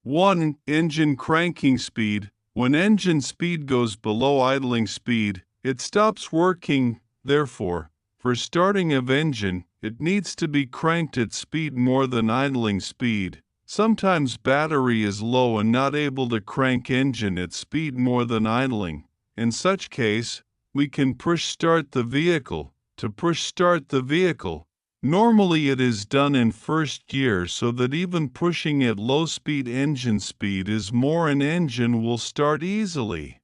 1. Engine cranking speed. When engine speed goes below idling speed, it stops working. Therefore, for starting of engine, it needs to be cranked at speed more than idling speed. Sometimes battery is low and not able to crank engine at speed more than idling. In such case, we can push start the vehicle. To push start the vehicle, normally it is done in first gear so that even pushing at low speed engine speed is more and engine will start easily.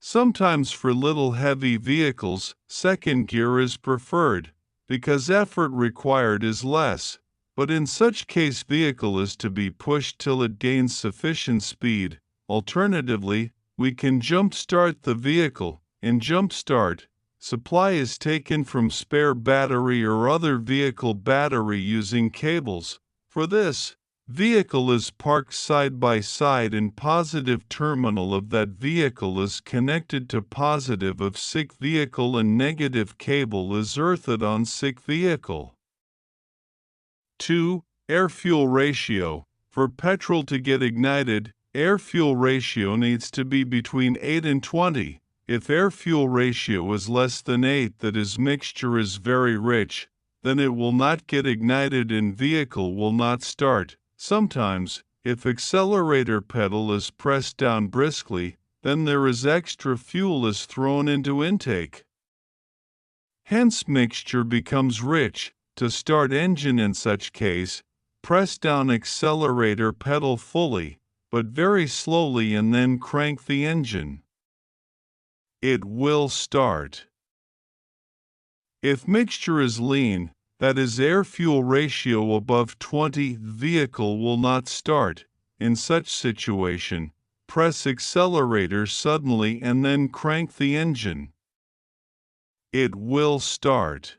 Sometimes for little heavy vehicles, second gear is preferred, because effort required is less, but in such case vehicle is to be pushed till it gains sufficient speed. Alternatively, we can jump start the vehicle. In jump start, supply is taken from spare battery or other vehicle battery using cables. For this, vehicle is parked side by side and positive terminal of that vehicle is connected to positive of sick vehicle and negative cable is earthed on sick vehicle. 2. Air-fuel ratio. For petrol to get ignited, air-fuel ratio needs to be between 8 and 20. If air-fuel ratio is less than 8, that is mixture is very rich, then it will not get ignited and vehicle will not start. Sometimes, if accelerator pedal is pressed down briskly, then there is extra fuel is thrown into intake. Hence mixture becomes rich. To start engine in such case, press down accelerator pedal fully, but very slowly and then crank the engine. It will start. If mixture is lean, that is air-fuel ratio above 20, vehicle will not start. In such situation, press accelerator suddenly and then crank the engine. It will start.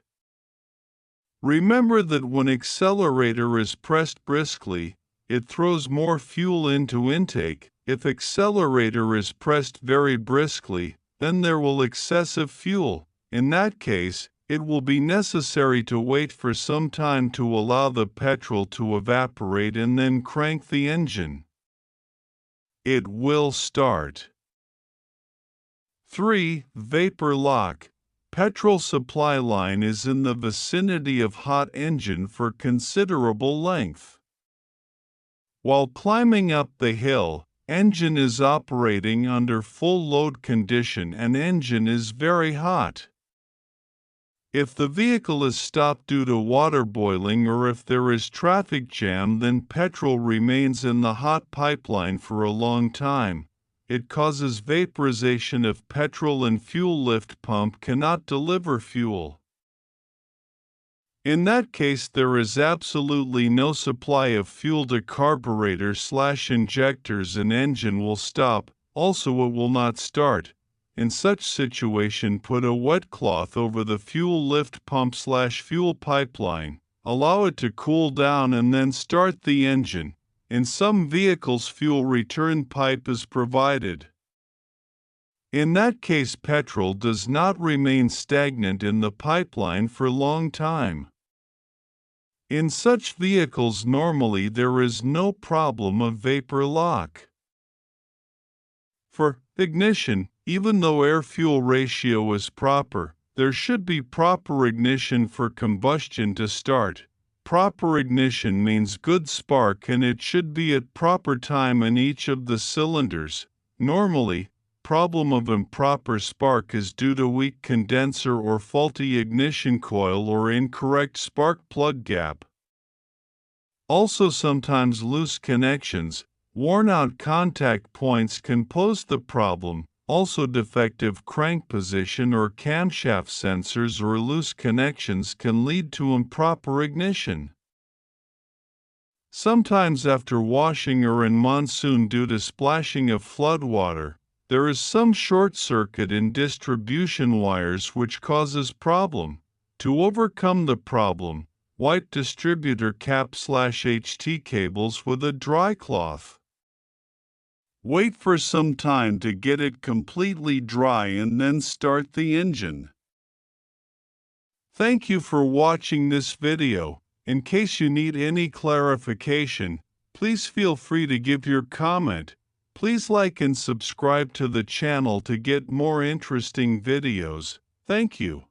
Remember that when accelerator is pressed briskly, it throws more fuel into intake. If accelerator is pressed very briskly, then there will excessive fuel. In that case, it will be necessary to wait for some time to allow the petrol to evaporate and then crank the engine. It will start. 3. Vapor lock. Petrol supply line is in the vicinity of hot engine for considerable length. While climbing up the hill, engine is operating under full load condition and engine is very hot. If the vehicle is stopped due to water boiling or if there is traffic jam, then petrol remains in the hot pipeline for a long time. It causes vaporization of petrol and fuel lift pump cannot deliver fuel. In that case, there is absolutely no supply of fuel to carburetor/injectors and engine will stop, also it will not start. In such situation, put a wet cloth over the fuel lift pump/fuel pipeline, allow it to cool down and then start the engine. In some vehicles, fuel return pipe is provided. In that case, petrol does not remain stagnant in the pipeline for a long time. In such vehicles, normally there is no problem of vapor lock. For ignition, even though air-fuel ratio is proper, there should be proper ignition for combustion to start. Proper ignition means good spark and it should be at proper time in each of the cylinders. Normally, problem of improper spark is due to weak condenser or faulty ignition coil or incorrect spark plug gap. Also sometimes loose connections, worn-out contact points can pose the problem. Also defective crank position or camshaft sensors or loose connections can lead to improper ignition. Sometimes after washing or in monsoon due to splashing of floodwater, there is some short circuit in distribution wires which causes problem. To overcome the problem, wipe distributor cap/HT cables with a dry cloth. Wait for some time to get it completely dry and then start the engine. Thank you for watching this video. In case you need any clarification, Please feel free to give your comment. Please like and subscribe to the channel to get more interesting videos. Thank you.